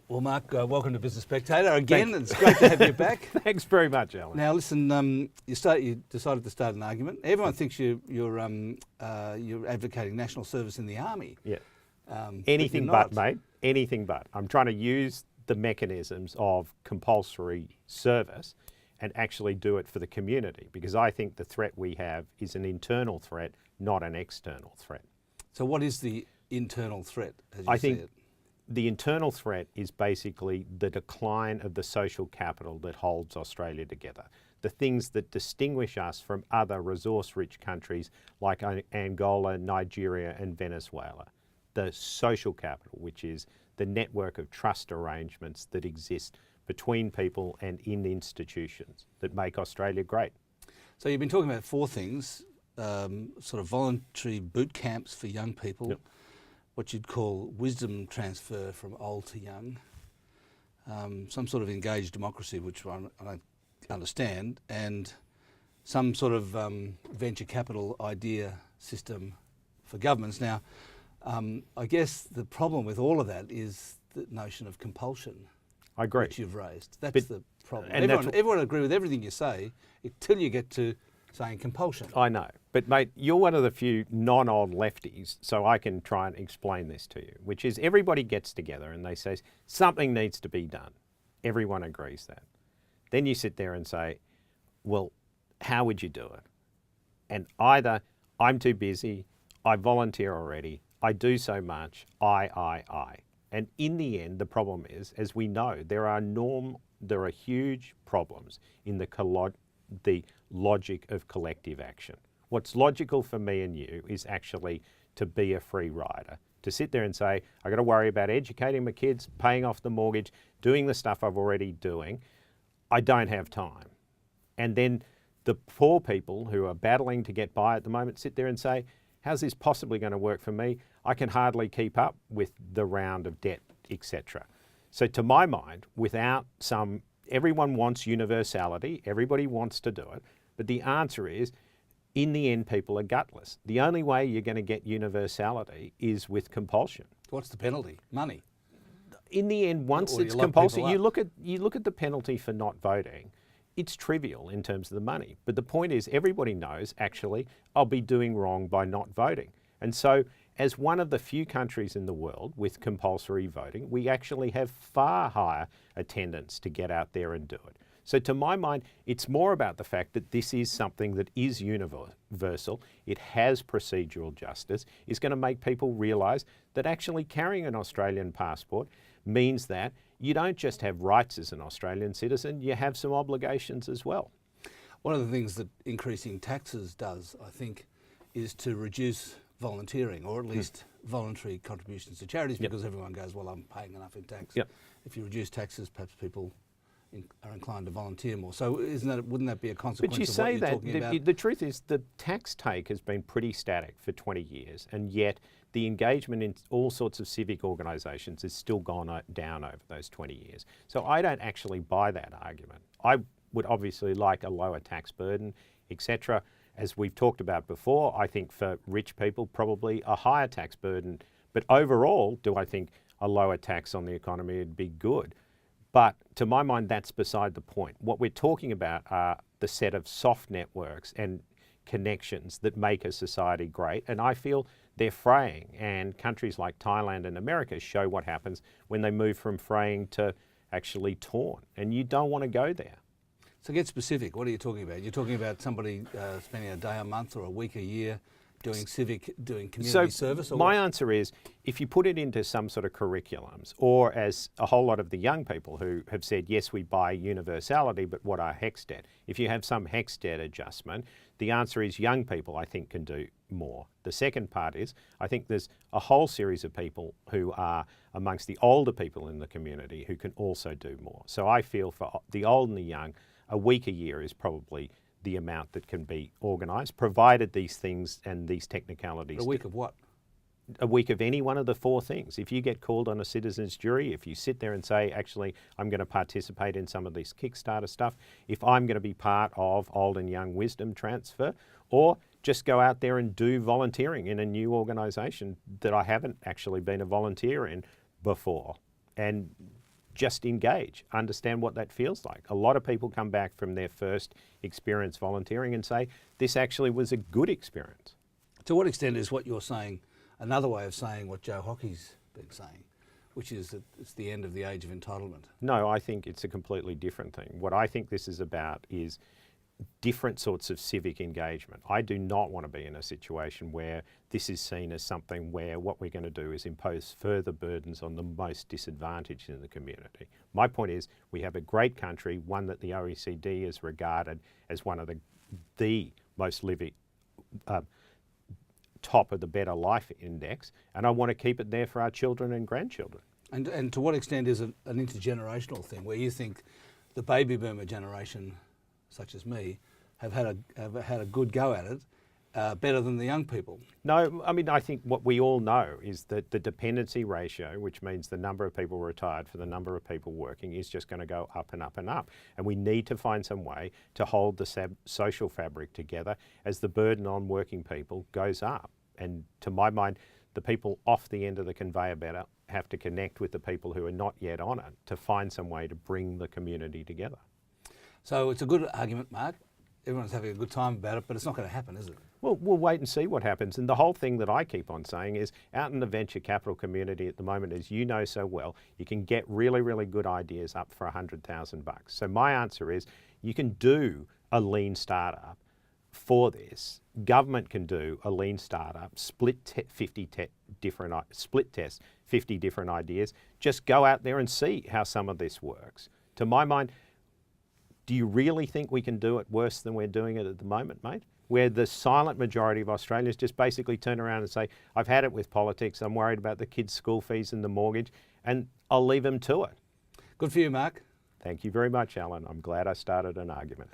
Well, Mark, welcome to Business Spectator again. It's great to have you back. Thanks very much, Alan. Now, listen, you decided to start an argument. Everyone thinks you're advocating national service in the army. Yeah. Anything but, mate. Anything but. I'm trying to use the mechanisms of compulsory service and actually do it for the community, because I think the threat we have is an internal threat, not an external threat. So what is the internal threat, as you I see think it? the internal threat is basically the decline of the social capital that holds Australia together. The things that distinguish us from other resource-rich countries like Angola, Nigeria and Venezuela. The social capital, which is the network of trust arrangements that exist between people and in institutions that make Australia great. So you've been talking about four things, sort of voluntary boot camps for young people. Yep. What you'd call wisdom transfer from old to young, some sort of engaged democracy, which I don't understand, and some sort of venture capital idea system for governments. Now, I guess the problem with all of that is the notion of compulsion. I agree. Which you've raised. That's the problem. And everyone agree with everything you say until you get to saying compulsion. I know, but mate, you're one of the few non-old lefties, so I can try and explain this to you, which is everybody gets together and they say something needs to be done. Everyone agrees that. Then you sit there and say, well, how would you do it? And either I'm too busy, I volunteer already, I do so much, I. And in the end, the problem is, as we know, there are huge problems in the logic of collective action. What's logical for me and you is actually to be a free rider, to sit there and say, I got to worry about educating my kids, paying off the mortgage, doing the stuff I'm already doing. I don't have time. And then the poor people who are battling to get by at the moment sit there and say, how's this possibly going to work for me? I can hardly keep up with the round of debt, etc. So to my mind, everyone wants universality, everybody wants to do it, but the answer is, in the end, people are gutless. The only way you're going to get universality is with compulsion. What's the penalty? Money. In the end, once it's compulsory, you look at the penalty for not voting. It's trivial in terms of the money. But the point is, everybody knows, actually, I'll be doing wrong by not voting. And so, as one of the few countries in the world with compulsory voting, we actually have far higher attendance to get out there and do it. So to my mind, it's more about the fact that this is something that is universal, it has procedural justice, is going to make people realise that actually carrying an Australian passport means that you don't just have rights as an Australian citizen, you have some obligations as well. One of the things that increasing taxes does, I think, is to reduce volunteering, or at least voluntary contributions to charities, because everyone goes, well, I'm paying enough in tax. Yep. If you reduce taxes, perhaps people are inclined to volunteer more. So wouldn't that be a consequence but you of say what you're that talking about? The truth is the tax take has been pretty static for 20 years, and yet the engagement in all sorts of civic organisations has still gone down over those 20 years. So I don't actually buy that argument. I would obviously like a lower tax burden, etc. As we've talked about before, I think for rich people, probably a higher tax burden. But overall, do I think a lower tax on the economy would be good? But to my mind, that's beside the point. What we're talking about are the set of soft networks and connections that make a society great. And I feel they're fraying. And countries like Thailand and America show what happens when they move from fraying to actually torn. And you don't want to go there. So get specific. What are you talking about? You're talking about somebody spending a day a month or a week a year doing community service? Or my answer is, if you put it into some sort of curriculums, or as a whole lot of the young people who have said, yes, we buy universality, but what are HECS debt? If you have some HECS debt adjustment, the answer is young people, I think, can do more. The second part is, I think there's a whole series of people who are amongst the older people in the community who can also do more. So I feel for the old and the young, a week a year is probably the amount that can be organised, provided these things and these technicalities. A week of what? A week of any one of the four things. If you get called on a citizen's jury, if you sit there and say, actually, I'm going to participate in some of this Kickstarter stuff, if I'm going to be part of old and young wisdom transfer, or just go out there and do volunteering in a new organisation that I haven't actually been a volunteer in before. And just engage, understand what that feels like. A lot of people come back from their first experience volunteering and say, this actually was a good experience. To what extent is what you're saying another way of saying what Joe Hockey's been saying, which is that it's the end of the age of entitlement? No, I think it's a completely different thing. What I think this is about is different sorts of civic engagement. I do not want to be in a situation where this is seen as something where what we're going to do is impose further burdens on the most disadvantaged in the community. My point is we have a great country, one that the OECD has regarded as one of the most living, top of the Better Life Index, and I want to keep it there for our children and grandchildren. And to what extent is it an intergenerational thing where you think the baby boomer generation, such as me, have had a good go at it, better than the young people? No, I mean, I think what we all know is that the dependency ratio, which means the number of people retired for the number of people working, is just going to go up and up and up. And we need to find some way to hold the social fabric together as the burden on working people goes up. And to my mind, the people off the end of the conveyor belt have to connect with the people who are not yet on it to find some way to bring the community together. So it's a good argument, Mark. Everyone's having a good time about it, but it's not going to happen, is it? Well, we'll wait and see what happens. And the whole thing that I keep on saying is out in the venture capital community at the moment, as you know so well, you can get really, really good ideas up for $100,000. So my answer is you can do a lean startup for this. Government can do a lean startup, split test 50 different ideas. Just go out there and see how some of this works. To my mind, do you really think we can do it worse than we're doing it at the moment, mate? Where the silent majority of Australians just basically turn around and say, I've had it with politics, I'm worried about the kids' school fees and the mortgage, and I'll leave them to it. Good for you, Mark. Thank you very much, Alan. I'm glad I started an argument.